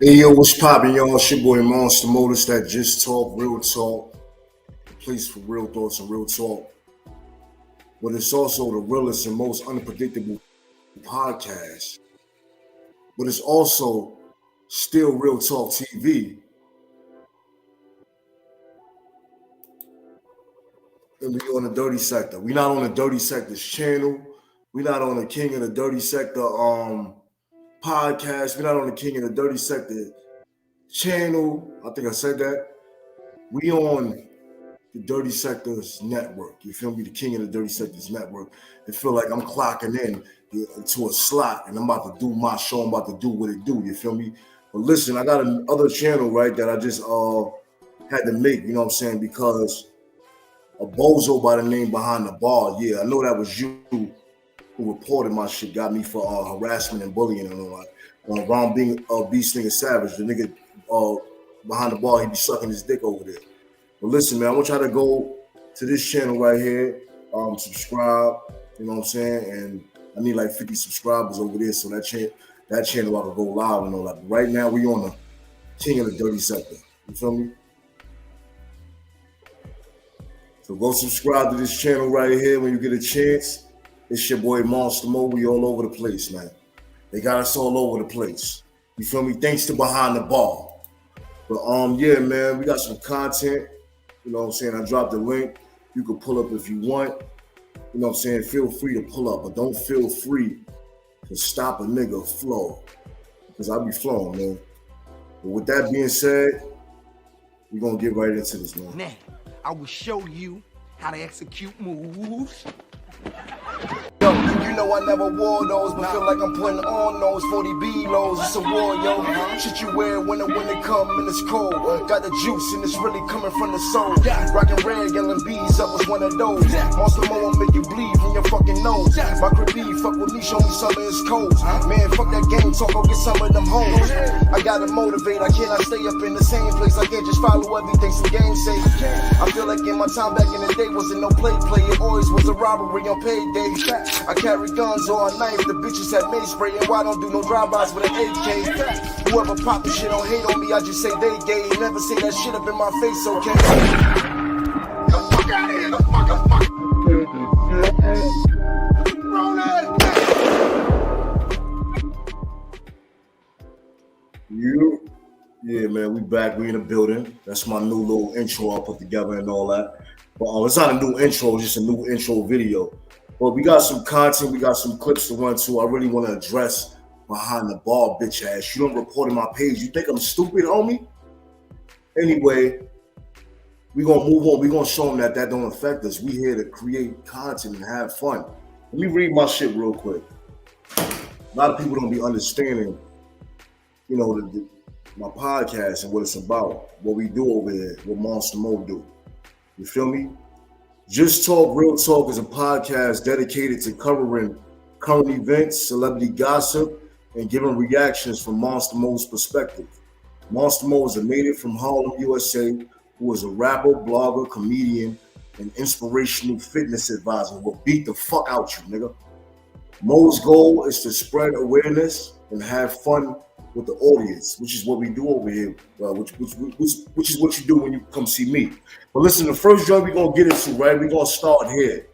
Hey yo, what's poppin', y'all? It's your boy Monster Motors, that just talk, real talk, the place for real thoughts and real talk. But it's also the realest and most unpredictable podcast. But it's also still Real Talk TV. And we on the Dirty Sector. We not on the Dirty Sector's channel. We not on the King of the Dirty Sector podcast. We not on the King of the Dirty Sector channel. I think I said that. We on the Dirty Sector's network. You feel me? The King of the Dirty Sector's network. It feel like I'm clocking in to a slot and I'm about to do my show. I'm about to do what it do. You feel me? But listen, I got another channel, right, that I just had to make, you know what I'm saying? Because a bozo by the name Behind the Bar. Yeah, I know that was you who reported my shit, got me for harassment and bullying and all that. Ron being Beast Nigga Savage, the nigga behind the bar, he be sucking his dick over there. But listen, man, I want y'all to go to this channel right here, subscribe, you know what I'm saying? And I need like 50 subscribers over there, so that channel I can go live and all that. But right now, we on the King of the Dirty Sector. You feel me? So go subscribe to this channel right here when you get a chance. It's your boy Monster Mo. We all over the place, man. They got us all over the place. You feel me? Thanks to Behind the Bar. But yeah, man, we got some content. You know what I'm saying? I dropped the link. You can pull up if you want. You know what I'm saying? Feel free to pull up, but don't feel free to stop a nigga flow. Because I be flowing, man. But with that being said, we're gonna get right into this, man. Now, I will show you how to execute moves. Yo, you know I never wore those, but feel like I'm putting on those 40 B-lows. It's a war, yo. Shit you wear when it come and it's cold. Got the juice and it's really coming from the soul. Rockin' red, yelling bees up was one of those. Monster Mo will make you bleed from your fucking nose. My creepy, fuck with me, show me something it's cold. Man, fuck that game talk, go get some of them hoes. I gotta motivate, I cannot stay up in the same place. I can't just follow everything some games say. I feel like in my time back in the day wasn't no play. It always was a robbery on payday. I carry guns or a knife, the bitches have mace spray, and why don't do no drive-bys with an AK? Whoever pop this shit don't hate on me, I just say they gay. Never say that shit up in my face, okay? The fuck out of here, the fuck. Yeah, man, we back. We in the building. That's my new little intro I put together and all that. But it's not a new intro, it's just a new intro video. But we got some content, we got some clips to run to. I really want to address Behind the Bar, bitch ass. You don't report on my page. You think I'm stupid, homie? Anyway, we gonna move on. We gonna show them that don't affect us. We here to create content and have fun. Let me read my shit real quick. A lot of people don't be understanding, you know, my podcast and what it's about, what we do over here, what Monster Mo do. You feel me? Just Talk, Real Talk is a podcast dedicated to covering current events, celebrity gossip, and giving reactions from Monster Mo's perspective. Monster Mo is a native from Holcomb, USA, who is a rapper, blogger, comedian, and inspirational fitness advisor. Will beat the fuck out you, nigga. Mo's goal is to spread awareness and have fun with the audience, which is what we do over here, which is what you do when you come see me. But listen, the first joint we're gonna get into, right? We're gonna start here.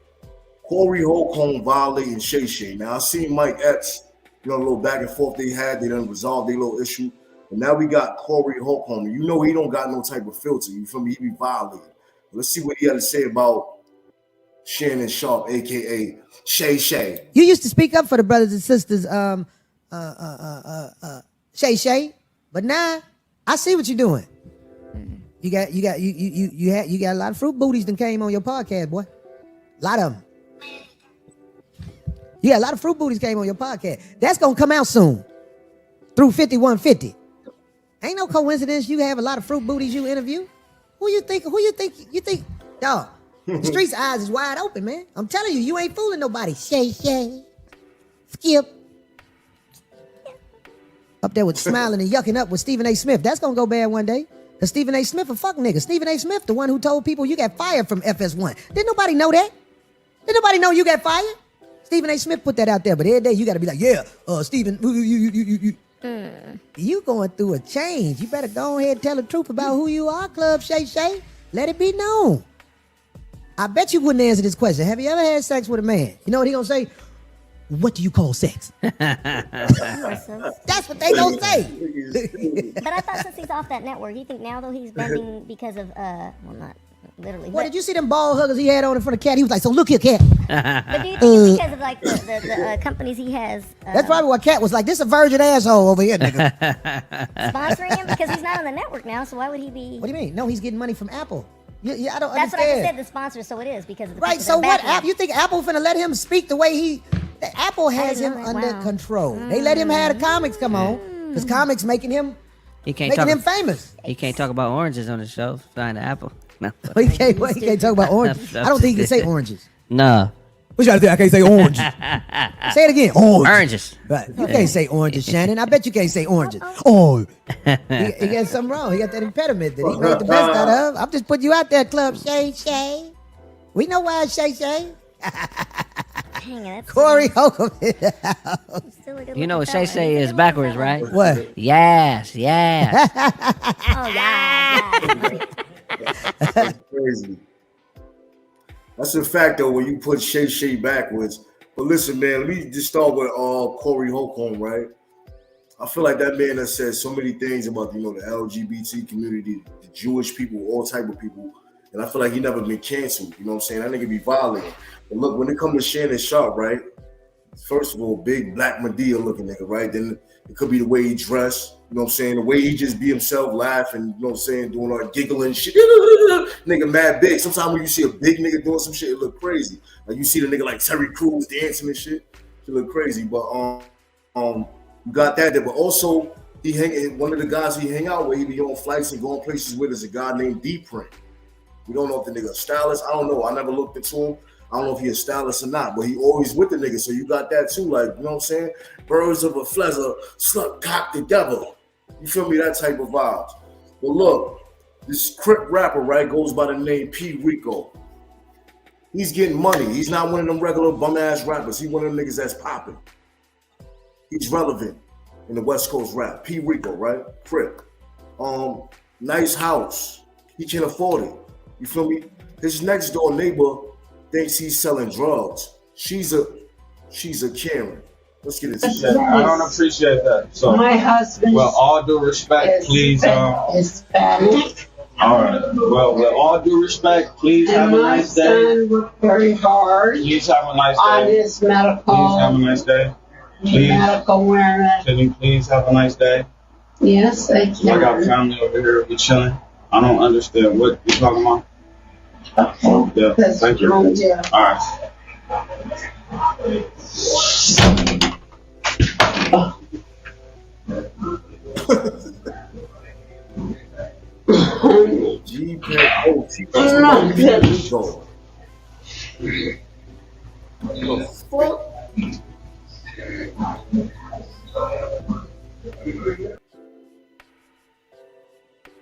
Corey Holcomb violating Shay Shay. Now I seen Mike Epps, you know, a little back and forth they had. They done resolved their little issue, and now we got Corey Holcomb. You know he don't got no type of filter. You feel me? He be violating. Let's see what he had to say about Shannon Sharpe, aka Shay Shay. You used to speak up for the brothers and sisters, Shay Shay, but now I see what you're doing. You got a lot of fruit booties that came on your podcast, boy. A lot of them. Yeah, a lot of fruit booties came on your podcast. That's gonna come out soon through 5150. Ain't no coincidence you have a lot of fruit booties you interview. Who you think? Dog, the streets' eyes is wide open, man. I'm telling you, you ain't fooling nobody. Shay Shay, Skip. Up there with smiling and yucking up with Stephen A. Smith. That's gonna go bad one day. Because Stephen A. Smith a fuck nigga. Stephen A. Smith, the one who told people you got fired from FS1. Didn't nobody know that? Didn't nobody know you got fired? Stephen A. Smith put that out there, but every day you gotta be like, yeah, Stephen, You going through a change. You better go ahead and tell the truth about who you are, Club Shay Shay. Let it be known. I bet you wouldn't answer this question. Have you ever had sex with a man? You know what he gonna say? What do you call sex? That's what they gonna say. But I thought since he's off that network, you think now though he's bending because of well, not literally. What, did you see them ball huggers he had on in front of Cat? He was like, so look here, Cat. But do you think it's because of like the companies he has? That's probably why Cat was like, this a virgin asshole over here, nigga. Sponsoring him because he's not on the network now, so why would he be? What do you mean? No, he's getting money from Apple. Yeah, I don't That's understand. what I just said, the sponsor, so it is because of the right, so what? You think Apple finna let him speak the way he... Apple has him under control. They let him have the comics come on, because comics making him famous. He can't talk about oranges on the show. Flying to Apple. No. He can't talk about oranges. I don't think he can say oranges. No. What you gotta think? I can't say oranges. Say it again. Oranges. Right. You can't say oranges, Shannon. I bet you can't say oranges. Oh. He got something wrong. He got that impediment that he made the best out of. I'm just putting you out there, Club Shay Shay. We know why it's Shay Shay. Dang it, Corey Holcomb in the house. You know what Shay Shay is backwards, right? What? Yes. Oh, yeah. That's crazy. That's a fact, though, when you put Shay Shay backwards. But listen, man, let me just start with Corey Holcomb, right? I feel like that man has said so many things about, the LGBT community, the Jewish people, all type of people. And I feel like he never been canceled. You know what I'm saying? That nigga be violating. But look, when it comes to Shannon Sharpe, right? First of all, big black Medea looking nigga, right? Then it could be the way he dressed. You know what I'm saying? The way he just be himself, laughing, you know what I'm saying? Doing all giggling shit. Nigga mad big. Sometimes when you see a big nigga doing some shit, it look crazy. Like you see the nigga like Terry Crews dancing and shit. It look crazy. But you got that there. But also, one of the guys he hang out with, he be on flights and going places with is a guy named D-Print. We don't know if the nigga a stylist. I don't know. I never looked into him. I don't know if he a stylist or not, but he always with the nigga. So you got that too. Like, you know what I'm saying? Birds of a feather, slut cock together. You feel me? That type of vibes. But look, this Crip rapper, right, goes by the name P. Rico. He's getting money. He's not one of them regular bum-ass rappers. He's one of them niggas that's popping. He's relevant in the West Coast rap. P. Rico, right? Crip. Nice house. He can afford it. You feel me? His next door neighbor thinks he's selling drugs. She's a Karen. Let's get into that. I don't appreciate that. So my husband. Well, all due respect, please. Hispanic. All right. Well, with all due respect, please have a nice day. My son worked very hard. Please have a nice day. On his medical. Please have a nice day. Please. Medical wearing. Can you please have a nice day? Yes, I can. I got family over here. We chilling. I don't understand what you're talking about. Okay. Yeah. That's Thank you. All right.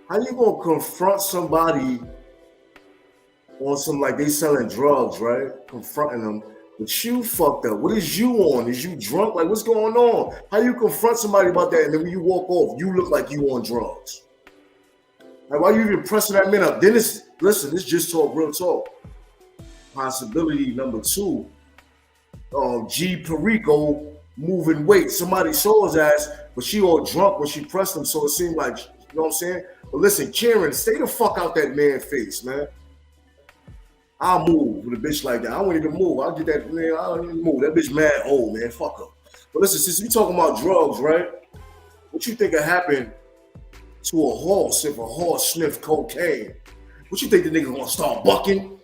How you gonna confront somebody on some like they selling drugs, right? Confronting them, but you fucked up. What is you on? Is you drunk? Like what's going on? How you confront somebody about that and then when you walk off, you look like you on drugs? Like why you even pressing that man up? Then it's just talk, real talk. Possibility number 2. G Perico moving weight. Somebody saw his ass, but she all drunk when she pressed him, so it seemed like, you know what I'm saying? But listen, Karen, stay the fuck out that man's face, man. I'll move with a bitch like that. I won't even move. I'll get that, man. I don't even move. That bitch mad old, man. Fuck her. But listen, since we talking about drugs, right? What you think would happen to a horse if a horse sniffed cocaine? What you think the nigga gonna start bucking,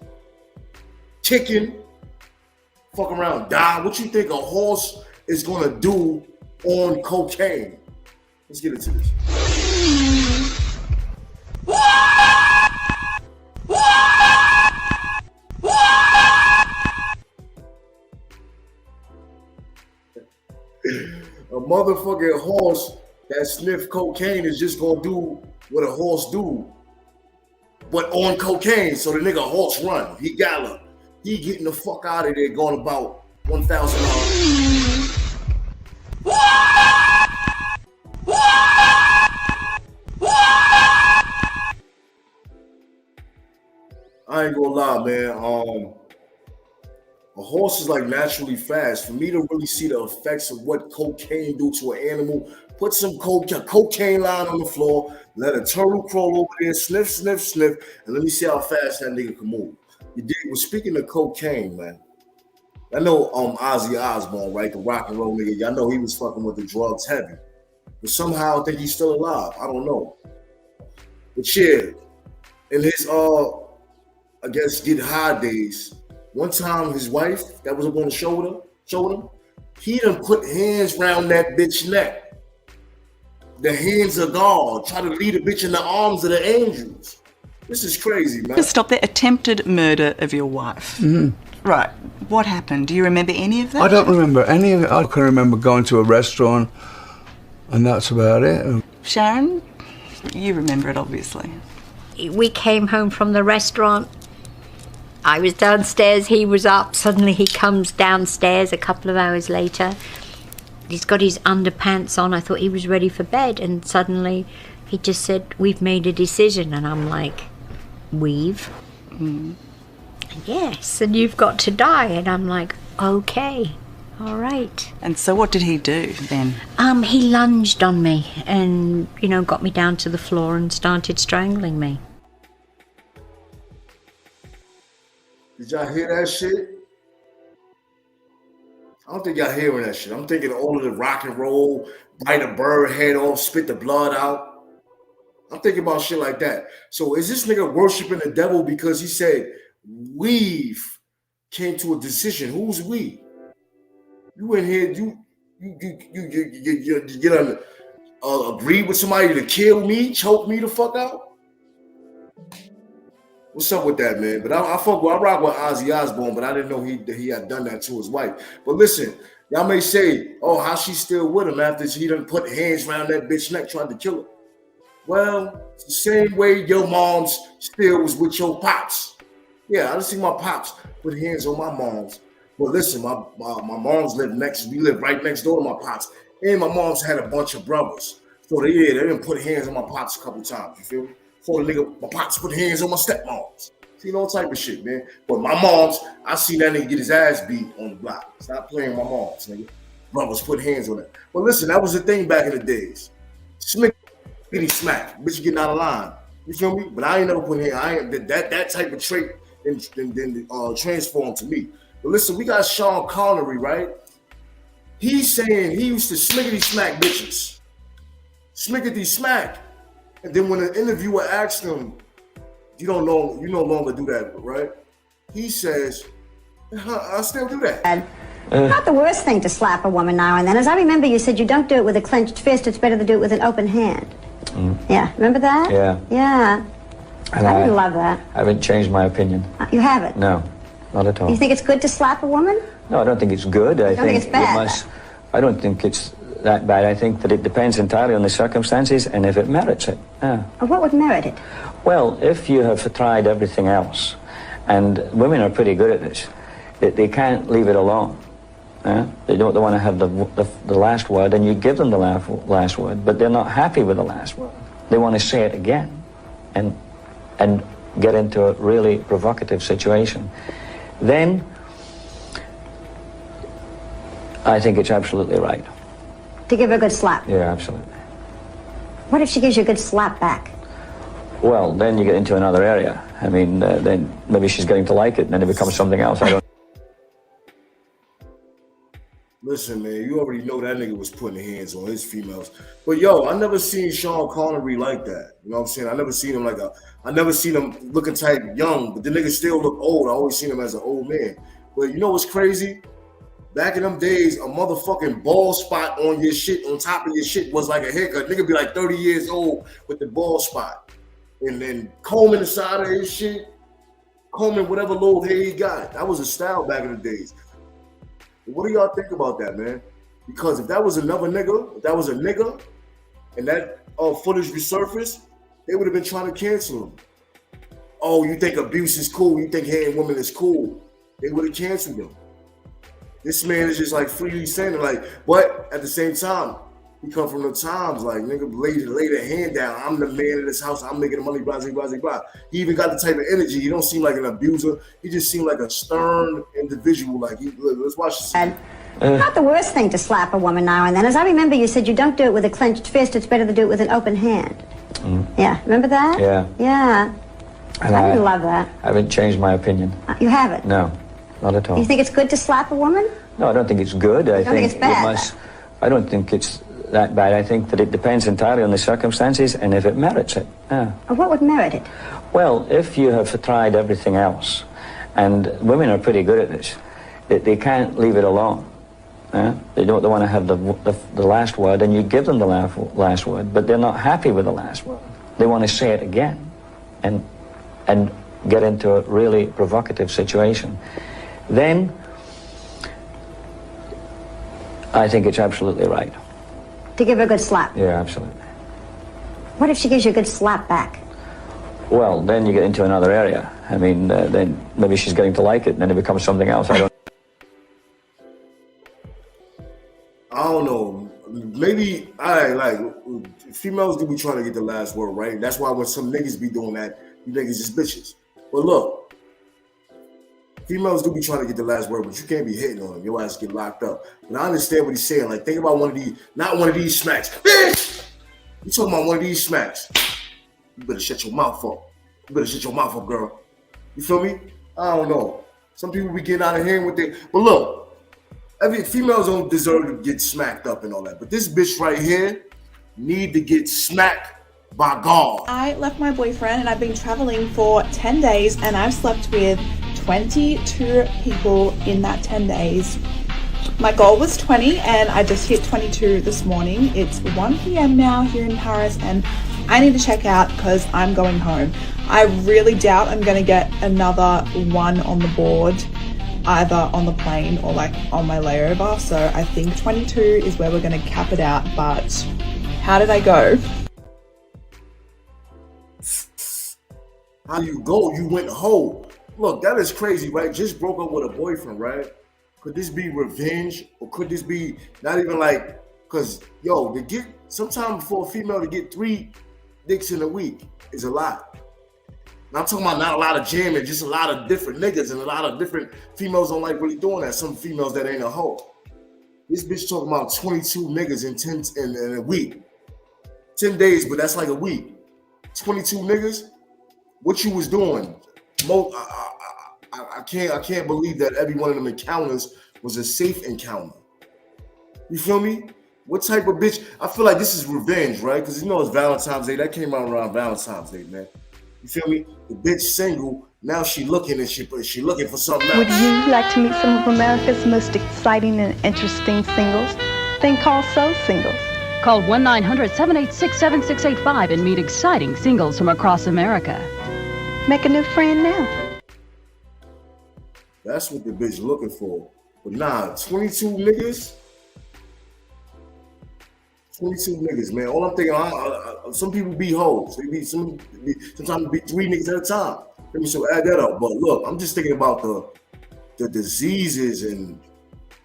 kicking, fuck around, die? What you think a horse is gonna do on cocaine? Let's get into this. A motherfucking horse that sniffed cocaine is just gonna do what a horse do, but on cocaine. So the nigga horse run, he gallop, he getting the fuck out of there, going about 1,000 miles. I ain't gonna lie, man. A horse is like naturally fast. For me to really see the effects of what cocaine do to an animal, put some cocaine line on the floor, let a turtle crawl over there, sniff, sniff, sniff, and let me see how fast that nigga can move. You dig? Well, speaking of cocaine, man, I know Ozzie Osborne, right? The rock and roll nigga. Y'all know he was fucking with the drugs heavy. But somehow I think he's still alive. I don't know. But yeah, in his I guess get high days, one time his wife that was up on the shoulder, he done put hands around that bitch neck. The hands of God, try to lead a bitch in the arms of the angels. This is crazy, man. Just stop there. Attempted murder of your wife. Right. What happened? Do you remember any of that? I don't remember any of it. I can remember going to a restaurant, and that's about it. Sharon, you remember it, obviously. We came home from the restaurant. I was downstairs, he was up. Suddenly he comes downstairs a couple of hours later. He's got his underpants on. I thought he was ready for bed. And suddenly he just said, "We've made a decision." And I'm like, "We've?" "Yes, and you've got to die." And I'm like, "Okay, all right." And so what did he do then? He lunged on me and, got me down to the floor and started strangling me. Did y'all hear that shit? I don't think y'all hearing that shit. I'm thinking all of the rock and roll, bite a bird head off, spit the blood out. I'm thinking about shit like that. So is this nigga worshiping the devil because he said we've came to a decision? Who's we? You in here? You agree with somebody to kill me, choke me the fuck out? What's up with that, man? But I rock with Ozzie Osborne, but I didn't know he had done that to his wife. But listen, y'all may say, "Oh, how she still with him after he done put hands around that bitch neck trying to kill her?" Well, it's the same way your moms still was with your pops. Yeah, I done see my pops put hands on my moms. But listen, my moms we live right next door to my pops, and my moms had a bunch of brothers. So they didn't put hands on my pops a couple times. You feel me? For the nigga, my pops put hands on my stepmoms. See, all type of shit, man. But my moms, I seen that nigga get his ass beat on the block. Stop playing with my moms, nigga. Brothers put hands on that. But listen, that was the thing back in the days. Smickety smack, bitch getting out of line. You feel me? But I ain't never put hands. I ain't that type of trait then transformed to me. But listen, we got Sean Connery, right? He's saying he used to smickety smack bitches. Smickety smack. And then when an interviewer asked him, you no longer do that, right? He says, I still do that. Not the worst thing to slap a woman now and then. As I remember, you said you don't do it with a clenched fist. It's better to do it with an open hand. Yeah, remember that? Yeah. Yeah. And I love that. I haven't changed my opinion. You haven't? No, not at all. You think it's good to slap a woman? No, I don't think it's good. I think it's bad? I don't think it's that bad. I think that it depends entirely on the circumstances and if it merits it. Yeah. What would merit it? Well, if you have tried everything else, and women are pretty good at this, they can't leave it alone. They don't want to have the last word, and you give them the last word, but they're not happy with the last word. They want to say it again, and get into a really provocative situation. Then I think it's absolutely right. To give her a good slap? Yeah, absolutely. What if she gives you a good slap back? Well, then you get into another area. I mean, then maybe she's getting to like it, and then it becomes something else. I don't. Listen, man, you already know that nigga was putting hands on his females. But yo, I never seen Sean Connery like that. You know what I'm saying? I never seen him looking type young, but the nigga still look old. I always seen him as an old man. But you know what's crazy? Back in them days, a motherfucking bald spot on your shit, on top of your shit, was like a haircut. Nigga be like 30 years old with the bald spot. And then combing the side of his shit, combing whatever little hair he got. That was a style back in the days. What do y'all think about that, man? Because if that was another nigga, if that was a nigga, and that footage resurfaced, they would have been trying to cancel him. Oh, you think abuse is cool? You think hitting women is cool? They would have canceled him. This man is just like freely saying it, like, but at the same time, He come from the times like nigga lay the hand down. I'm the man in this house. I'm making the money. Blah blah blah blah. He even got the type of energy. He don't seem like an abuser. He just seemed like a stern individual. Like let's watch this. Not the worst thing to slap a woman now and then. As I remember, you said you don't do it with a clenched fist. It's better to do it with an open hand. Yeah, remember that? Yeah. Yeah. And I didn't love that. I haven't changed my opinion. You haven't? No, not at all. You think it's good to slap a woman? No, I don't think it's good. I think it's bad? I don't think it's that bad. I think that it depends entirely on the circumstances and if it merits it. Yeah. What would merit it? Well, if you have tried everything else, and women are pretty good at this, they can't leave it alone. They want to have the last word, and you give them the last word, but they're not happy with the last word. They want to say it again, and get into a really provocative situation. Then I think it's absolutely right. To give her a good slap? Yeah, absolutely. What if she gives you a good slap back? Well, then you get into another area. I mean, then maybe she's getting to like it, and then it becomes something else. I don't know. Maybe like females do be trying to get the last word, right? That's why when some niggas be doing that, you niggas just bitches. But look, females do be trying to get the last word, but you can't be hitting on them. Your ass get locked up. And I understand what he's saying. Like, think about one of these, not one of these smacks. Bitch! You talking about one of these smacks. You better shut your mouth up. You better shut your mouth up, girl. You feel me? I don't know. Some people be getting out of hand with it. But look, females don't deserve to get smacked up and all that. But this bitch right here need to get smacked by God. I left my boyfriend and I've been traveling for 10 days and I've slept with 22 people in that 10 days. My goal was 20 and I just hit 22 this morning. It's 1 p.m. now here in Paris and I need to check out because I'm going home. I really doubt I'm going to get another one on the board, either on the plane or like on my layover. So I think 22 is where we're going to cap it out. But how did I go? How you go? You went home. Look, that is crazy, right? Just broke up with a boyfriend, right? Could this be revenge? Or could this be not even like, because, yo, sometimes for a female to get 3 dicks in a week is a lot. And I'm talking about not a lot of jamming, just a lot of different niggas and a lot of different females don't like really doing that. Some females that ain't a hoe. This bitch talking about 22 niggas in a week. 10 days, but that's like a week. 22 niggas? What you was doing? I can't believe that every one of them encounters was a safe encounter. You feel me? What type of bitch? I feel like this is revenge, right? Because you know it's Valentine's Day. That came out around Valentine's Day, man. You feel me? The bitch single, now she looking and she looking for something else. Would you like to meet some of America's most exciting and interesting singles? Then call So Singles. Call 1-900-786-7685 and meet exciting singles from across America. Make a new friend now. That's what the bitch looking for. But nah, 22 niggas. 22 niggas, man. All I'm thinking, some people be hoes. Sometimes be 3 niggas at a time. Let me add that up. But look, I'm just thinking about the diseases and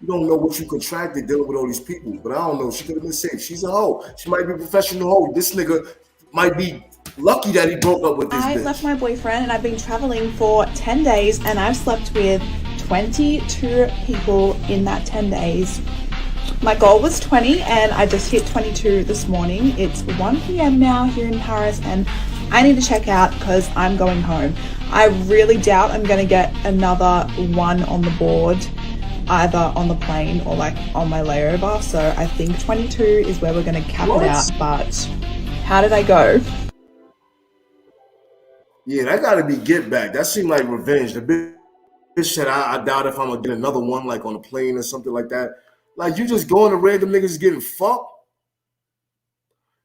you don't know what you contracted dealing with all these people. But I don't know. She could have been safe. She's a hoe. She might be a professional hoe. This nigga might be lucky that he broke up with this bitch. I left my boyfriend and I've been traveling for 10 days and I've slept with 22 people in that 10 days. My goal was 20 and I just hit 22 this morning. It's 1 p.m. now here in Paris and I need to check out because I'm going home. I really doubt I'm going to get another one on the board, either on the plane or like on my layover. So I think 22 is where we're going to cap it out. But how did I go? Yeah, that got to be get back. That seemed like revenge. The bitch said, I doubt if I'm going to get another one like on a plane or something like that. Like, you just going to random niggas getting fucked?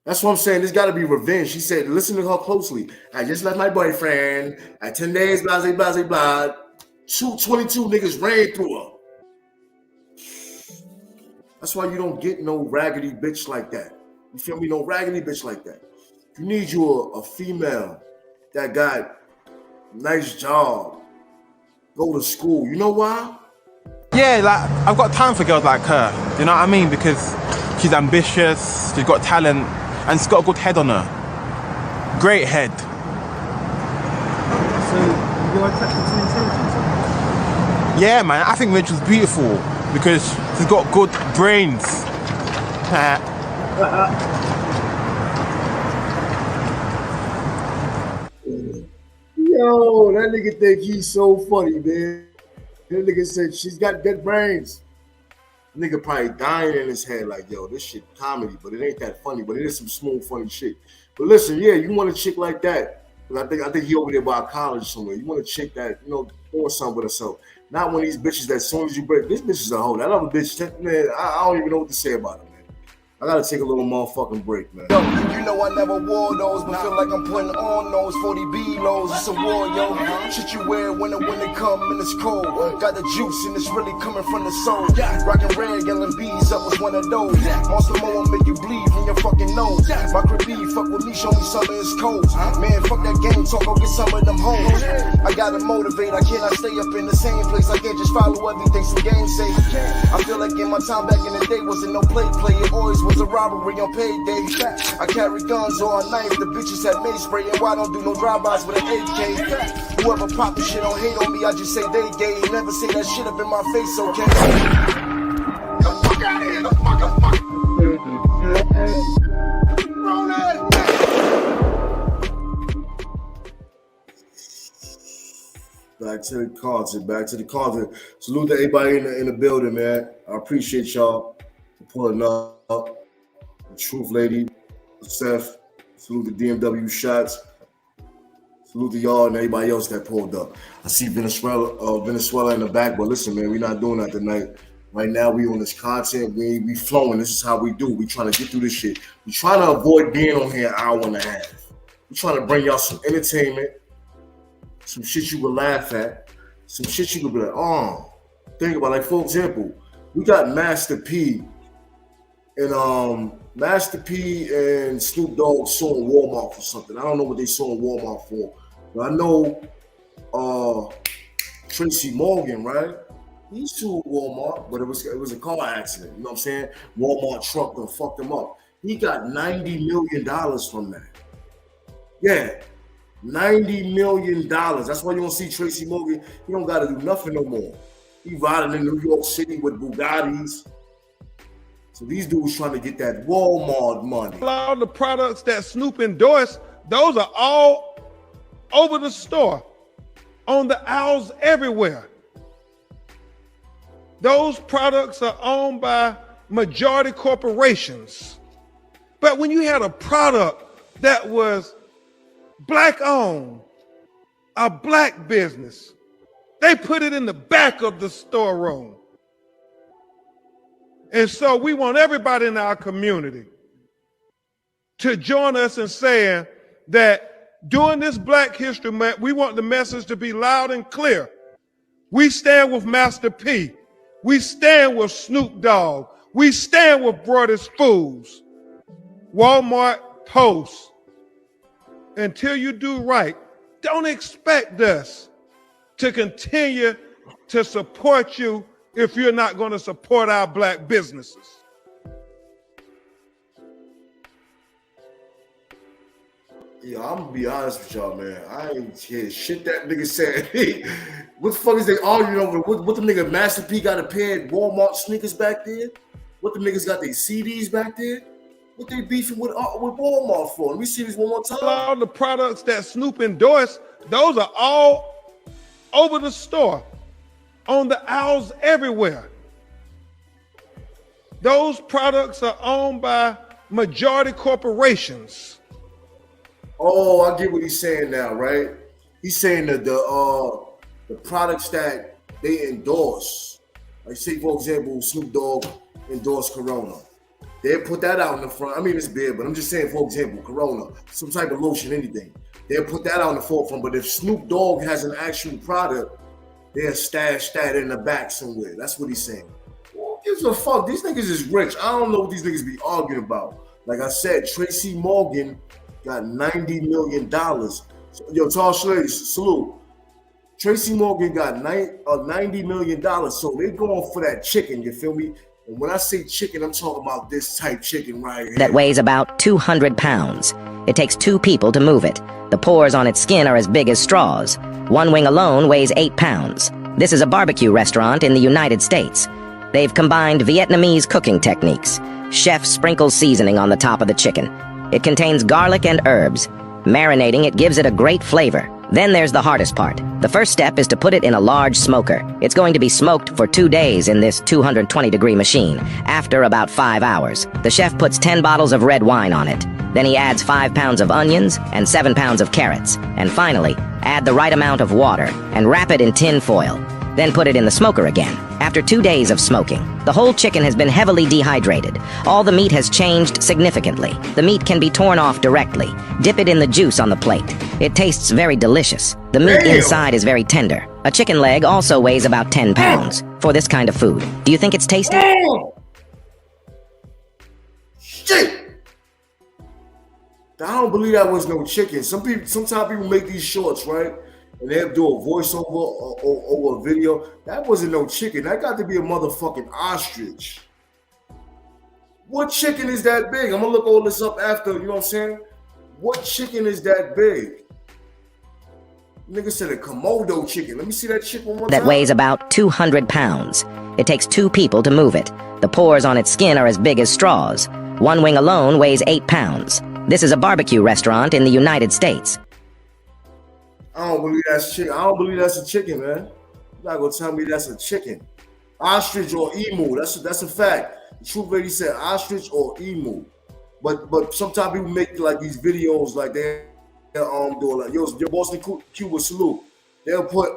That's what I'm saying. There's got to be revenge. She said, listen to her closely. I just left my boyfriend. At 10 days, blah, blah, blah, blah. 22 niggas ran through her. That's why you don't get no raggedy bitch like that. You feel me? No raggedy bitch like that. You need you a female that got nice job, go to school. You know why? Yeah, like, I've got time for girls like her. You know what I mean? Because She's ambitious, she's got talent, and she's got a good head on her. Great head. So you're attracted to intelligence? Yeah, man, I think Rachel's beautiful because she's got good brains. Yo, that nigga think he's so funny, man. That nigga said she's got good brains. Nigga probably dying in his head like, yo, this shit comedy, but it ain't that funny, but it is some smooth, funny shit. But listen, yeah, you want a chick like that. I think he over there by college somewhere. You want a chick that, you know, doing something with herself. Not one of these bitches that as soon as you break, this bitch is a hoe. That other bitch, man, I don't even know what to say about her, man. I gotta take a little motherfucking break, man. Yo, you know I never wore those, but feel like I'm putting on those 40B lows. It's a war, yo. Shit you wear when it come and it's cold. Got the juice and it's really coming from the soul. Rockin' red, yelling bees up was one of those. Monster Mo will make you bleed from your fucking nose. My creepy, fuck with me, show me something it's cold. Man, fuck that game talk, go get some of them hoes. I gotta motivate, I cannot stay up in the same place. I can't just follow everything some games say. I feel like in my time back in the day wasn't no play. It always was a robbery on payday. I carry guns or a knife. The bitches had mace spray, and why don't do no drive-bys with an AK? Whoever pop this shit don't hate on me, I just say they gay. Never say that shit up in my face, okay? The fuck out of here, the fuck. Back to the content. Salute to everybody in the building, man. I appreciate y'all for pulling up. The Truth Lady, Seth. Salute to DMW Shots. Salute to y'all and everybody else that pulled up. I see Venezuela in the back, but listen, man, we're not doing that tonight. Right now, we on this content. We flowing. This is how we do. We trying to get through this shit. We trying to avoid being on here an hour and a half. We trying to bring y'all some entertainment, some shit you would laugh at, some shit you could be like, oh, think about. Like, for example, we got Master P and Snoop Dogg suing Walmart for something. I don't know what they suing Walmart for, but I know Tracy Morgan, right? He sued Walmart, but it was a car accident. You know what I'm saying? Walmart truck done fucked him up. He got $90 million from that. Yeah, $90 million. That's why you don't see Tracy Morgan. He don't got to do nothing no more. He riding in New York City with Bugattis. So these dudes trying to get that Walmart money. All the products that Snoop endorsed, those are all over the store, on the aisles everywhere. Those products are owned by majority corporations. But when you had a product that was black owned, a black business, they put it in the back of the storeroom. And so we want everybody in our community to join us in saying that during this Black History Month, we want the message to be loud and clear. We stand with Master P. We stand with Snoop Dogg. We stand with Brothers Fools. Walmart Post. Until you do right, don't expect us to continue to support you if you're not going to support our black businesses. Yeah, I'm gonna be honest with y'all, man. I ain't hear shit that nigga said. What the fuck is they arguing over? What the nigga Master P got a pair of Walmart sneakers back there? What the niggas got their CDs back there? What they beefing with Walmart for? Let me see this one more time. All the products that Snoop endorsed, those are all over the store, on the aisles everywhere. Those products are owned by majority corporations. Oh, I get what he's saying now, right? He's saying that the products that they endorse, like say for example, Snoop Dogg endorsed Corona. They'll put that out in the front. I mean, it's big, but I'm just saying, for example, Corona, some type of lotion, anything. They'll put that out in the forefront. But if Snoop Dogg has an actual product, they'll stash that in the back somewhere. That's what he's saying. Who gives a fuck? These niggas is rich. I don't know what these niggas be arguing about. Like I said, Tracy Morgan got $90 million. So, yo, Tall Schley, salute. Tracy Morgan got $90 million. So they going for that chicken, you feel me? And when I say chicken, I'm talking about this type chicken right here. That weighs about 200 pounds. It takes 2 people to move it. The pores on its skin are as big as straws. One wing alone weighs 8 pounds. This is a barbecue restaurant in the United States. They've combined Vietnamese cooking techniques. Chef sprinkles seasoning on the top of the chicken. It contains garlic and herbs. Marinating it gives it a great flavor. Then there's the hardest part. The first step is to put it in a large smoker. It's going to be smoked for 2 days in this 220-degree machine. After about 5 hours, the chef puts 10 bottles of red wine on it. Then he adds 5 pounds of onions and 7 pounds of carrots. And finally, add the right amount of water and wrap it in tin foil. Then put it in the smoker again. After 2 days of smoking, the whole chicken has been heavily dehydrated. All the meat has changed significantly. The meat can be torn off directly. Dip it in the juice on the plate. It tastes very delicious. The meat inside is very tender. A chicken leg also weighs about 10 pounds for this kind of food. Do you think it's tasty? Shit! I don't believe that was no chicken. Sometimes people make these shorts, right? And they'll do a voiceover over a video. That wasn't no chicken. That got to be a motherfucking ostrich. What chicken is that big? I'm gonna look all this up after, you know what I'm saying? What chicken is that big? Nigga said a Komodo chicken. Let me see that chicken one more time. That weighs about 200 pounds. It takes 2 people to move it. The pores on its skin are as big as straws. One wing alone weighs 8 pounds. This is a barbecue restaurant in the United States. I don't believe that's chicken. I don't believe that's a chicken, man. You're not gonna tell me that's a chicken. Ostrich or emu. That's a fact. The truth lady said ostrich or emu. But sometimes people make like these videos like they're doing like yo Boston Cuba salute. They'll put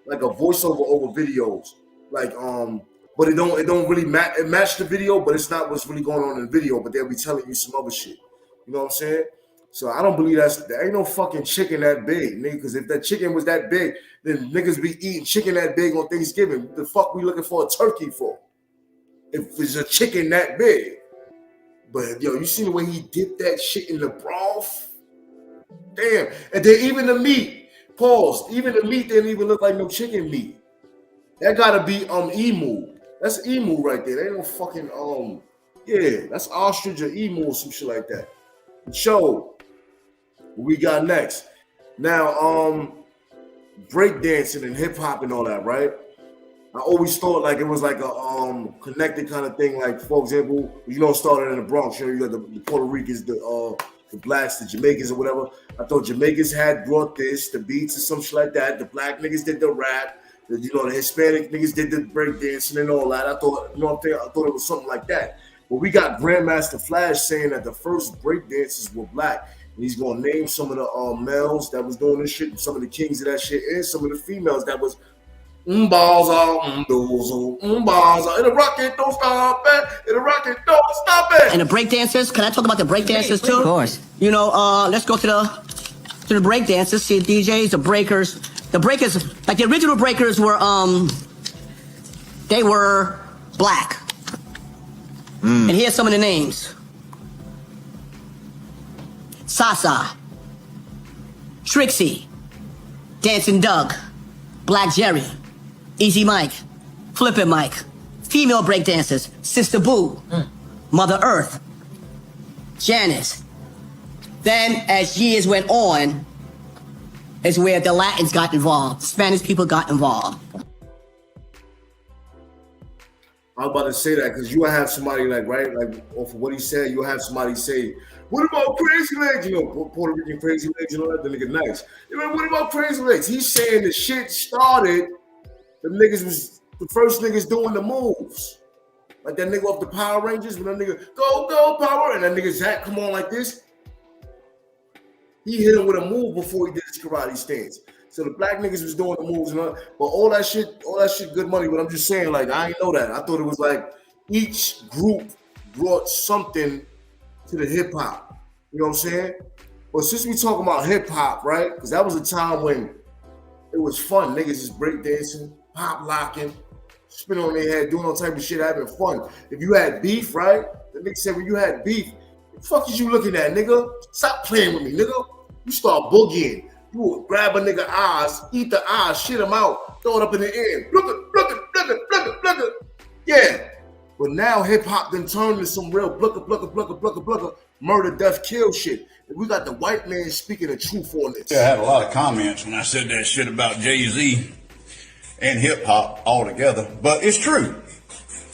like a voiceover over videos. Like but it don't really match the video, but it's not what's really going on in the video, but they'll be telling you some other shit. You know what I'm saying? So I don't believe there ain't no fucking chicken that big, nigga. Because if that chicken was that big, then niggas be eating chicken that big on Thanksgiving. What the fuck we looking for a turkey for? If it's a chicken that big. But yo, you see the way he dipped that shit in the broth? Damn. And then even the meat, pause. Even the meat didn't even look like no chicken meat. That gotta be emu. That's emu right there. They ain't no fucking yeah, that's ostrich or emu or some shit like that. So what we got next? Now, breakdancing and hip hop and all that, right? I always thought like it was like a connected kind of thing. Like for example, you know, started in the Bronx. You know, you got the Puerto Ricans, the blacks, the Jamaicans or whatever. I thought Jamaicans had brought this, the beats and some shit like that. The black niggas did the rap. The Hispanic niggas did the breakdancing and all that. I thought, you know what I'm saying? I thought it was something like that. But we got Grandmaster Flash saying that the first breakdancers were black. And he's gonna name some of the males that was doing this shit, and some of the kings of that shit, and some of the females that was balls out, balls out. And the rocket don't stop it. And the rocket don't stop it. And the breakdancers, can I talk about the breakdancers too? Of course. You know, let's go to the breakdancers. See the DJs, the breakers. The breakers, like the original breakers were they were black. And here's some of the names. Sasa, Trixie, Dancing Doug, Black Jerry, Easy Mike, Flippin' Mike, female breakdancers, Sister Boo, Mother Earth, Janice. Then, as years went on, is where the Latins got involved, Spanish people got involved. I was about to say that because you will have somebody like, right, like off of what he said, you'll have somebody say, what about Crazy Legs? You know, Puerto Rican Crazy Legs, you know that, the nigga nice. You know, what about Crazy Legs? He's saying the shit started, the niggas was the first niggas doing the moves. Like that nigga off the Power Rangers, when that nigga, go, Power, and that nigga Zach come on like this. He hit him with a move before he did his karate stance. So the black niggas was doing the moves and all, but all that shit, good money. But I'm just saying, like, I ain't know that. I thought it was like each group brought something to the hip hop. You know what I'm saying? But since we talking about hip hop, right? Because that was a time when it was fun. Niggas just breakdancing, pop locking, spin on their head, doing all type of shit, having fun. If you had beef, right? The nigga said when you had beef, what the fuck is you looking at, nigga? Stop playing with me, nigga. You start boogieing. You would grab a nigga eyes, eat the eyes, shit him out, throw it up in the air. Look it. Yeah. But now hip hop then turned to some real blucker, murder, death, kill shit. And we got the white man speaking the truth on this. Yeah, I had a lot of comments when I said that shit about Jay-Z and hip hop altogether, but it's true.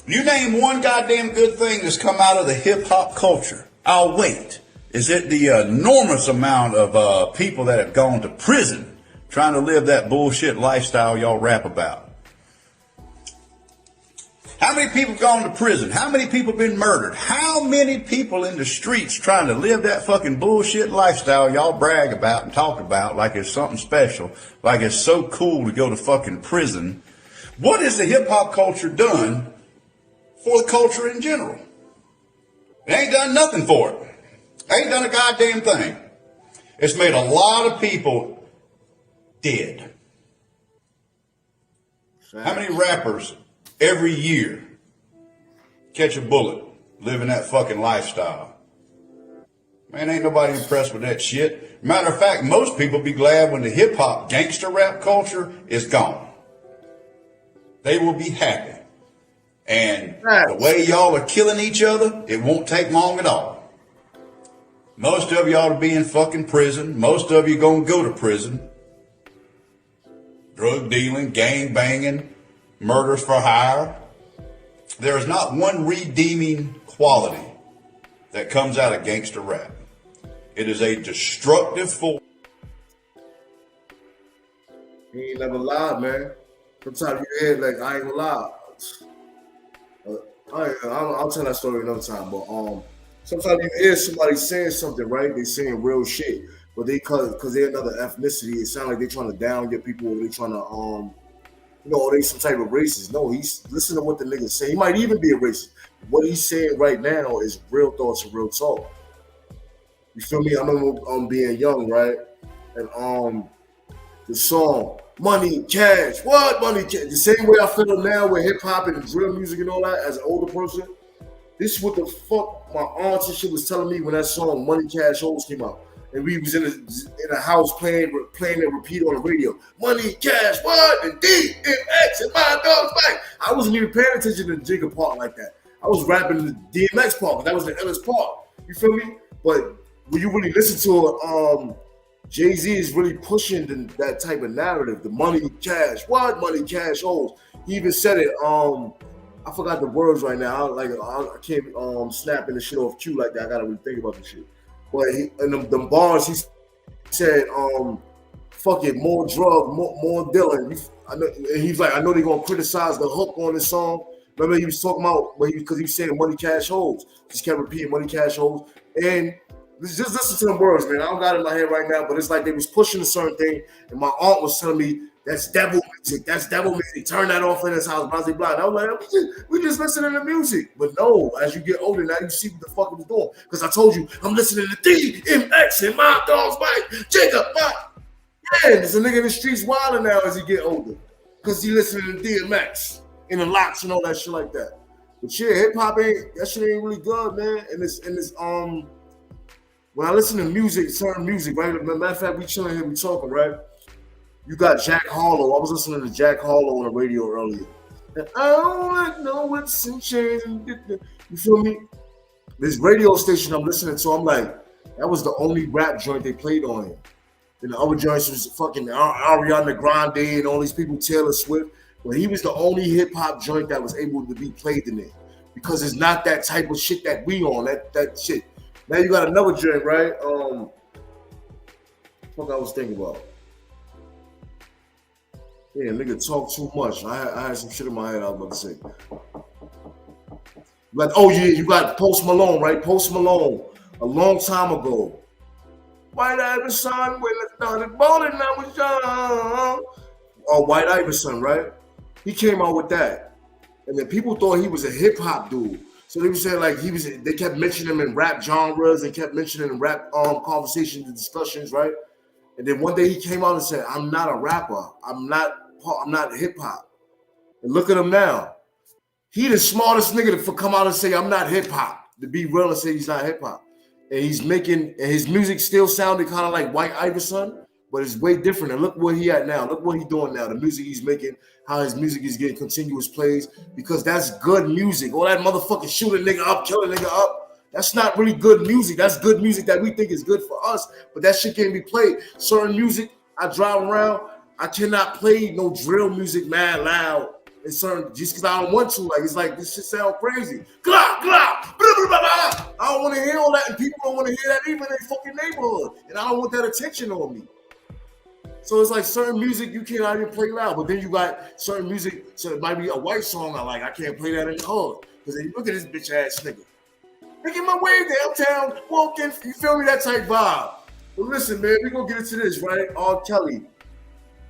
You name one goddamn good thing that's come out of the hip hop culture, I'll wait. Is it the enormous amount of people that have gone to prison trying to live that bullshit lifestyle y'all rap about? How many people gone to prison? How many people been murdered? How many people in the streets trying to live that fucking bullshit lifestyle y'all brag about and talk about like it's something special, like it's so cool to go to fucking prison? What has the hip hop culture done for the culture in general? It ain't done nothing for it. Ain't done a goddamn thing. It's made a lot of people dead. How many rappers every year catch a bullet living that fucking lifestyle? Man, ain't nobody impressed with that shit. Matter of fact, most people be glad when the hip hop gangster rap culture is gone. They will be happy. And the way y'all are killing each other, it won't take long at all. Most of y'all to be in fucking prison. Most of you gonna go to prison. Drug dealing, gang banging, murders for hire. There is not one redeeming quality that comes out of gangster rap. It is a destructive force. He ain't never lied, man. Sometimes you hear like, I ain't gonna lie. I'll tell that story another time, but sometimes you hear somebody saying something, right? They saying real shit, but they because they're another ethnicity, it sounds like they're trying to down get people, or they trying to they some type of racist. No, he's listen to what the nigga say. He might even be a racist. What he's saying right now is real thoughts and real talk. You feel me? I remember being young, right? And the song Money Cash, what Money Cash? The same way I feel now with hip hop and drill music and all that as an older person. This is what the fuck my aunts and shit was telling me when that song Money Cash Holes came out. And we was in a house playing and repeat on the radio. Money, cash, what? And DMX and my dog's back. I wasn't even paying attention to the Jigga part like that. I was rapping the DMX part, that was the illest part. You feel me? But when you really listen to it, Jay-Z is really pushing that type of narrative. The money, cash, what? Money, cash, holes. He even said it. I forgot the words right now. I can't snapping the shit off cue like that. I gotta really think about the shit. But in them bars, he said, fuck it, more drug, more dealing. And he's like, I know they're gonna criticize the hook on this song. Remember he was talking about because he was saying money, cash, holes. Just kept repeating money, cash, holes. And just listen to them words, man. I don't got it in my head right now, but it's like they was pushing a certain thing, and my aunt was telling me that's devil music. That's devil music. Turn that off in his house, blah, blah, blah. And I was like, we just listening to music. But no, as you get older, now you see what the fuck he was doing. Because I told you, I'm listening to DMX and my dog's bite. Jacob, man, there's a nigga in the streets wilding now as he get older. Because he listening to DMX in the locks and all that shit like that. But yeah, hip hop that shit ain't really good, man. And this when I listen to music, certain music, right? Matter of fact, we chilling here, we talking, right? You got Jack Harlow. I was listening to Jack Harlow on the radio earlier. And I don't like no whips and chains. You feel me? This radio station I'm listening to, I'm like, that was the only rap joint they played on here. And the other joints was fucking Ariana Grande and all these people, Taylor Swift. But he was the only hip hop joint that was able to be played in there. Because it's not that type of shit that we on, that shit. Now you got another joint, right? Fuck I was thinking about. Yeah, nigga talk too much. I had some shit in my head I was about to say. Like, oh yeah, you got Post Malone, right? Post Malone, a long time ago. White Iverson, when I started balling, I was young. Oh, White Iverson, right? He came out with that. And then people thought he was a hip hop dude. So they were saying like they kept mentioning him in rap genres and kept mentioning him in rap conversations and discussions, right? And then one day he came out and said, I'm not a rapper. I'm not hip hop. And look at him now. He the smartest nigga to come out and say, I'm not hip hop. To be real and say he's not hip hop. And he's making, and his music still sounded kind of like White Iverson, but it's way different. And look where he at now. Look what he's doing now. The music he's making, how his music is getting continuous plays, because that's good music. All that motherfucking shoot a nigga up, kill a nigga up, that's not really good music. That's good music that we think is good for us, but that shit can't be played. Certain music, I drive around, I cannot play no drill music mad loud. And certain, just because I don't want to, like, it's like, this shit sound crazy. Glop, glop, blah, blah, blah, blah. I don't want to hear all that, and people don't want to hear that even in their fucking neighborhood, and I don't want that attention on me. So it's like certain music you can't even play loud, but then you got certain music, so it might be a white song I like, I can't play that in the hood, because then you look at this bitch ass nigga. Making my way downtown, walking, you feel me, that type vibe. But listen, man, we gonna get into this, right? R. Kelly,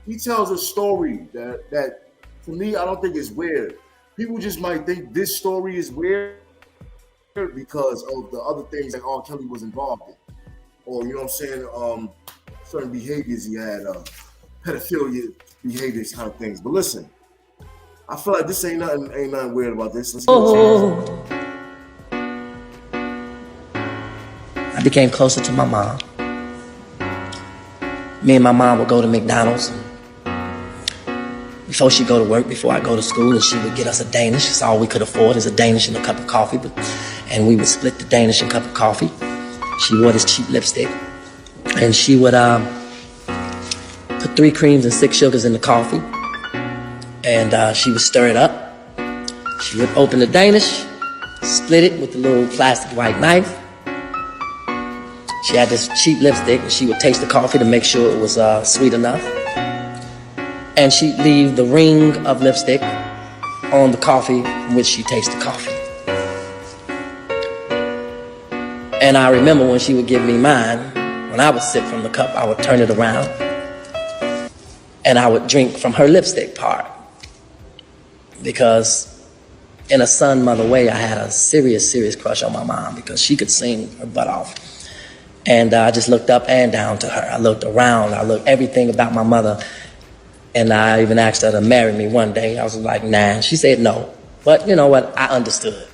he tells a story that for me, I don't think it's weird. People just might think this story is weird because of the other things that R. Kelly was involved in. Or, you know what I'm saying, certain behaviors he had, pedophilia behaviors kind of things. But listen, I feel like this ain't nothing weird about this. Let's get into it. I became closer to my mom. Me and my mom would go to McDonald's. Before she'd go to work, before I go to school, and she would get us a Danish. It's all we could afford is a Danish and a cup of coffee. And we would split the Danish and cup of coffee. She wore this cheap lipstick. And she would put 3 creams and 6 sugars in the coffee. And she would stir it up. She would open the Danish, split it with a little plastic white knife. She had this cheap lipstick, and she would taste the coffee to make sure it was sweet enough. And she'd leave the ring of lipstick on the coffee from which she tasted coffee. And I remember when she would give me mine, when I would sip from the cup, I would turn it around and I would drink from her lipstick part. Because in a son mother way, I had a serious crush on my mom because she could sing her butt off. And I just looked up and down to her. I looked around, I looked everything about my mother. And I even asked her to marry me one day. I was like, nah. She said no. But you know what? I understood.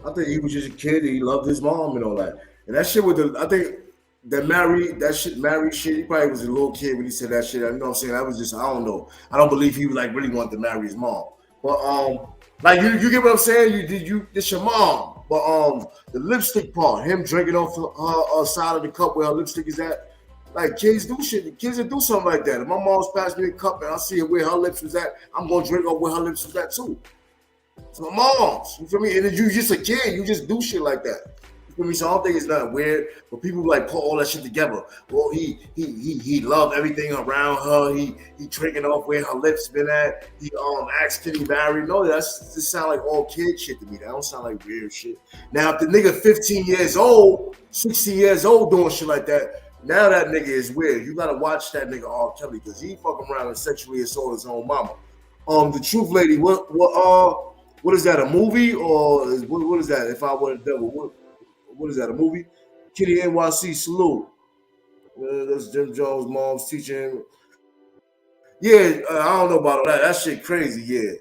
I think he was just a kid and he loved his mom and all that. And that shit with I think that married shit, he probably was a little kid when he said that shit. You know what I'm saying? That was just, I don't know. I don't believe he like really wanted to marry his mom. But like you get what I'm saying? It's your mom. But the lipstick part, him drinking off her side of the cup where her lipstick is at. Like, kids do shit. Kids will do something like that. If my mom's passed me a cup and I see it where her lips was at, I'm going to drink off where her lips was at, too. It's my mom's. You feel me? And if you just a kid, you just do shit like that. You feel me? So I don't think it's nothing weird. But people, like, put all that shit together. Well, he loved everything around her. He drinking off where her lips been at. He asked, can he marry? No, this sound like all kid shit to me. That don't sound like weird shit. Now, if the nigga 15 years old, 16 years old doing shit like that, now that nigga is weird. You gotta watch that nigga R. Kelly because he fucking around and sexually assault his own mama. The Truth Lady, what is that? A movie or what is that? If I Were the Devil, what is that? A movie? Kitty NYC salute. That's Jim Jones' mom's teaching. Yeah, I don't know about all that. That shit crazy. Yeah,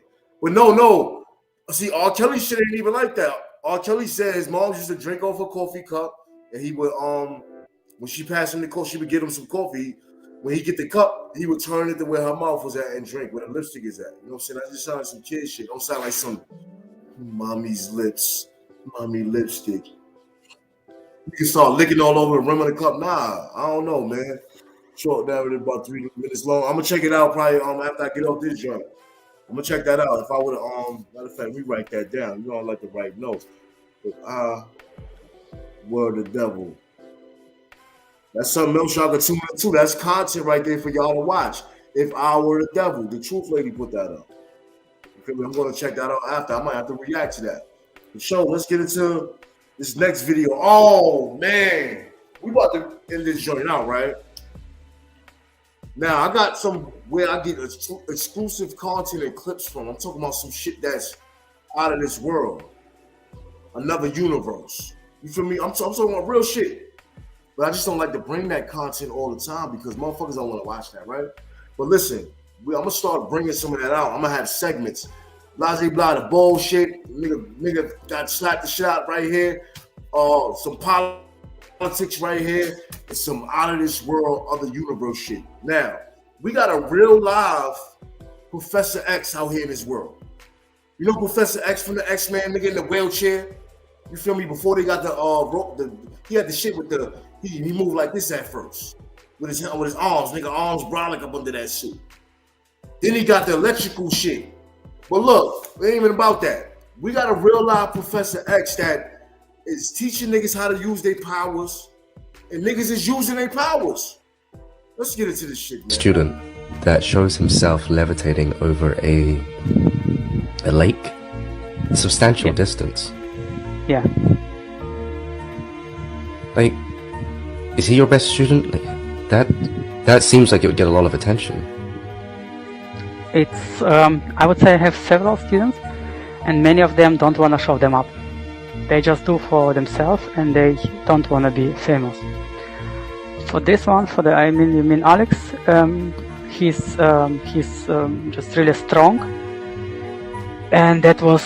but no. See, R. Kelly shit ain't even like that. R. Kelly said his mom used to drink off a coffee cup, and he would when she passed him the coffee, she would give him some coffee. When he get the cup, he would turn it to where her mouth was at and drink, where the lipstick is at. You know what I'm saying? That just sounds like some kid shit. Don't sound like some mommy's lips, mommy lipstick. You can start licking all over the rim of the cup. Nah, I don't know, man. Short narrative about 3 minutes long. I'm gonna check it out probably after I get off this joint. I'm gonna check that out. If I would have matter of fact, we write that down. You know I like to write notes. If I were the devil. That's something else y'all can tune into. That's content right there for y'all to watch. If I Were the Devil, the Truth Lady put that up. Okay, I'm going to check that out after. I might have to react to that. So let's get into this next video. Oh, man. We about to end this joint out, right? Now, I got some where I get exclusive content and clips from. I'm talking about some shit that's out of this world. Another universe. You feel me? I'm talking about real shit. But I just don't like to bring that content all the time because motherfuckers don't want to watch that, right? But listen, I'm going to start bringing some of that out. I'm going to have segments. Blase blah, the bullshit. Nigga got slapped the shit out right here. Some politics right here is some out of this world, other universe shit. Now, we got a real live Professor X out here in this world. You know Professor X from the X-Men, nigga in the wheelchair? You feel me? Before they got the rope, he had the shit with the, he moved like this at first. With his arms, nigga, arms brolic up under that suit. Then he got the electrical shit. But look, it ain't even about that. We got a real live Professor X that is teaching niggas how to use their powers, and niggas is using their powers. Let's get into this shit, man. Student that shows himself levitating over a lake, a substantial distance. Yeah. Like, is he your best student? Like, that seems like it would get a lot of attention. It's, I would say I have several students, and many of them don't want to show them up. They just do for themselves, and they don't want to be famous. For this one, you mean Alex, he's just really strong, and that was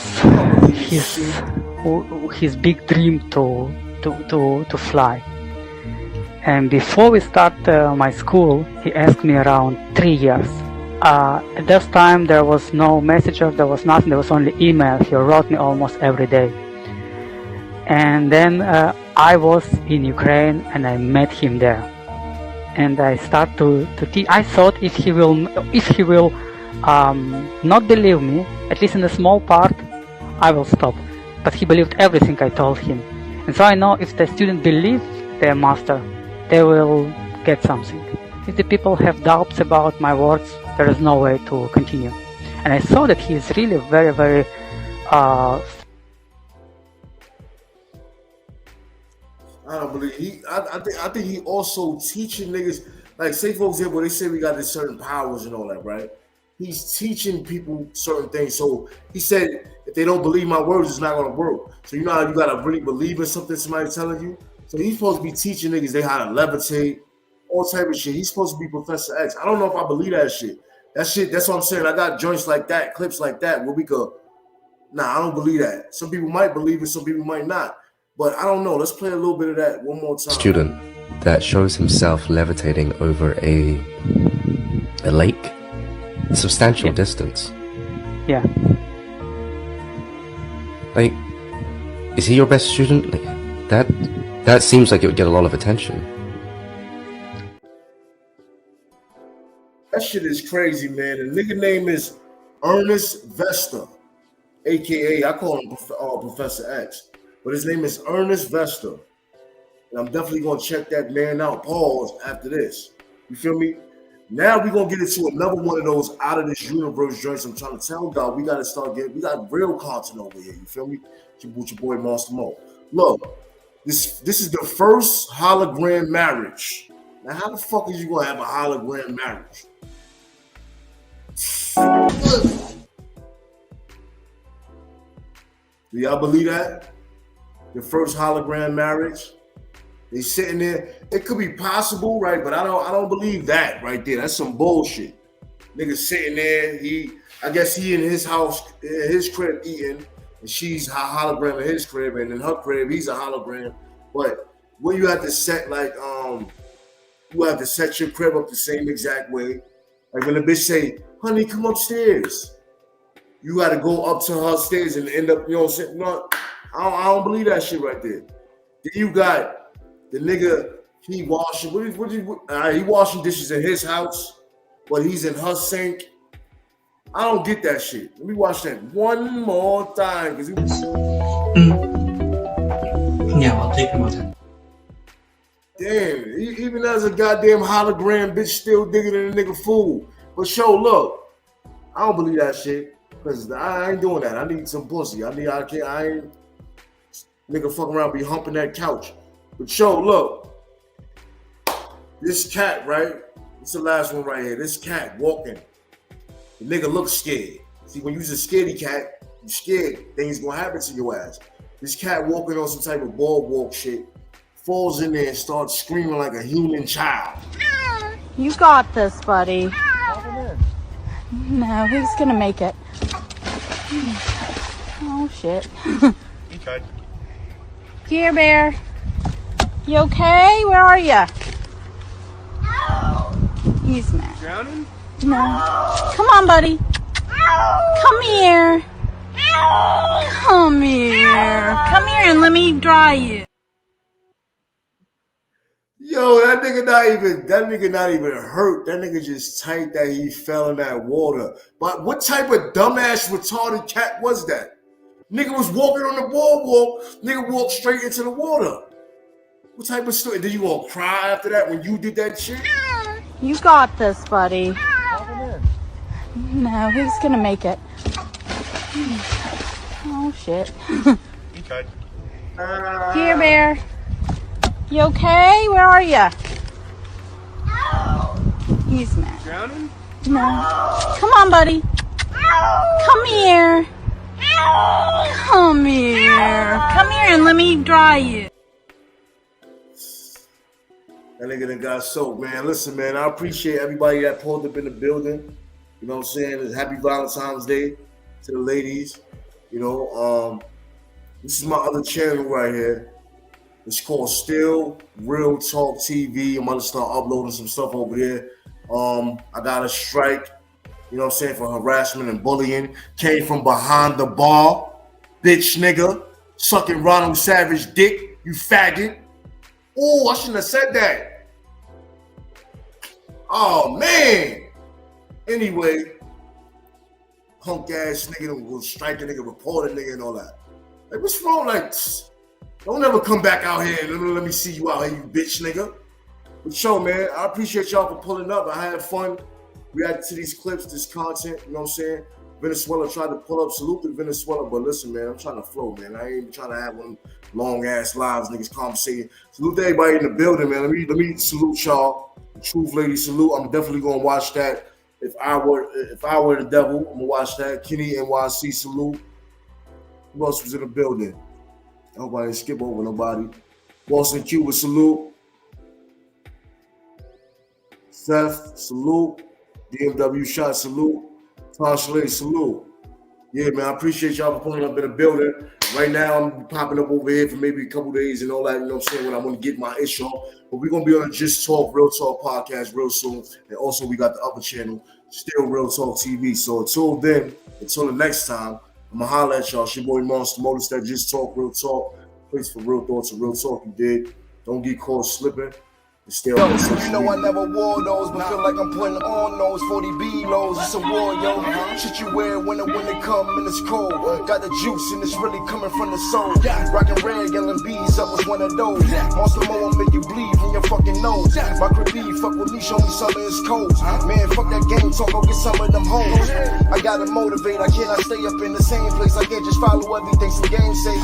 his big dream to fly. And before we start my school, he asked me around 3 years. At that time there was no messenger, there was nothing, there was only email. He wrote me almost every day. And then I was in Ukraine and I met him there. And I start to teach. I thought if he will not believe me, at least in a small part, I will stop. But he believed everything I told him. And so I know if the student believes their master, they will get something. If the people have doubts about my words, there is no way to continue. And I saw that he is really very, very I don't believe I think he also teaching niggas, like say for example, they say we got these certain powers and all that, right? He's teaching people certain things. So he said if they don't believe my words, it's not gonna work. So you know how you gotta really believe in something somebody's telling you? So he's supposed to be teaching niggas they how to levitate, all type of shit. He's supposed to be Professor X. I don't know if I believe that shit. That's what I'm saying. I got joints like that, clips like that where we could, I don't believe that. Some people might believe it, some people might not. But I don't know. Let's play a little bit of that one more time. Student that shows himself levitating over a lake, a substantial distance. Yeah. Like, is he your best student? Like, that seems like it would get a lot of attention. That shit is crazy, man. The nigga name is Ernest Vesta, aka I call him Professor X, but his name is Ernest Vesta. And I'm definitely gonna check that man out. Pause after this. You feel me? Now we're gonna get into another one of those out of this universe joints. I'm trying to tell God we got real content over here. You feel me? With your boy Monster Mo. Look, this is the first hologram marriage. Now, how the fuck is you gonna have a hologram marriage? Do y'all believe that? The first hologram marriage? They sitting there. It could be possible, right? But I don't believe that right there. That's some bullshit. Niggas sitting there. I guess he in his house, in his crib eating, and she's a hologram in his crib, and in her crib, he's a hologram. But when you have to set you have to set your crib up the same exact way. Like when the bitch say, honey, come upstairs. You got to go up to her stairs and end up, you know what I'm saying? No, I don't believe that shit right there. Then you got the nigga, he washing, he washing dishes in his house, but he's in her sink. I don't get that shit. Let me watch that one more time. Yeah, I'll take him with it. Damn, even as a goddamn hologram, bitch still digging in a nigga fool. But look, I don't believe that shit. Cause I ain't doing that. I need some pussy. I ain't nigga fucking around be humping that couch. But look, this cat, right? It's the last one right here. This cat walking. The nigga looks scared. See, when you's a scaredy cat, you scared things gonna happen to your ass. This cat walking on some type of boardwalk shit, falls in there and starts screaming like a human child. You got this, buddy. No, he's gonna make it. Oh shit. Okay. Here, Bear. You okay? Where are you? He's mad. Drowning? No. Come on, buddy. Come here. Come here. Come here and let me dry you. Yo, that nigga not even hurt. That nigga just tight that he fell in that water. But what type of dumbass retarded cat was that? Nigga was walking on the boardwalk. Nigga walked straight into the water. What type of story? Did you all cry after that when you did that shit? You got this, buddy. No, he's gonna make it. Oh, shit. Okay. Here, Bear. You okay? Where are you? He's mad. Drowning? No. Come on, buddy. Come here. Come here. Come here and let me dry you. That nigga done got soaked, man. Listen, man, I appreciate everybody that pulled up in the building. You know what I'm saying? It's Happy Valentine's Day to the ladies. You know, this is my other channel right here. It's called Still Real Talk TV. I'm gonna start uploading some stuff over there. I got a strike, you know what I'm saying, for harassment and bullying. Came from behind the bar, bitch nigga, sucking Ronald Savage dick, you faggot. Oh, I shouldn't have said that. Oh man. Anyway, punk ass nigga don't go strike a nigga, report a nigga and all that. Like, what's wrong? Like, don't ever come back out here and let me see you out here, you bitch nigga. But yo, man, I appreciate y'all for pulling up. I had fun reacting to these clips, this content, you know what I'm saying? Venezuela tried to pull up, salute to Venezuela, but listen, man, I'm trying to flow, man. I ain't trying to have one long ass lives, niggas conversating. Salute to everybody in the building, man. Let me salute y'all. The Truth Lady salute. I'm definitely gonna watch that. If I were the devil, I'm gonna watch that. Kenny NYC salute. Who else was in the building? Nobody skip over nobody. Boston Cuba salute. Seth salute. DMW shot salute. Tasha salute. Yeah, man, I appreciate y'all for pulling up in the building. Right now, I'm popping up over here for maybe a couple days and all that, you know what I'm saying, when I want to get my ish on. But we're going to be on the Just Talk, Real Talk podcast real soon. And also, we got the other channel, Still Real Talk TV. So until then, until the next time, I'm going to holler at y'all. It's your boy Monster Motors, that Just Talk, Real Talk. Place for real thoughts and real talk you did. Don't get caught slipping. Yo, you know I never wore those, but feel like I'm putting on those 40B lows. It's a war, yo. Shit you wear when it come and it's cold. Got the juice and it's really coming from the soul. Rockin' red, yelling bees, I was one of those. Monster Mo will make you bleed from your fucking nose. My critique, fuck with me, show me some of his codes. Man, fuck that game talk, I'll get some of them hoes. I gotta motivate, I cannot stay up in the same place. I can't just follow everything some games say.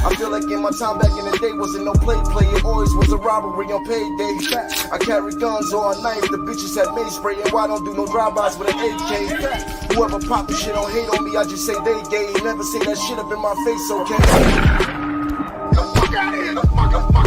I feel like in my time back in the day wasn't no play. It always was a robbery on payday. I carry guns or a knife, the bitches had mace spray, and why don't do no drive-bys with an AK? Whoever pop the shit don't hate on me, I just say they gay. Never say that shit up in my face, okay? The fuck out of here, the fuck.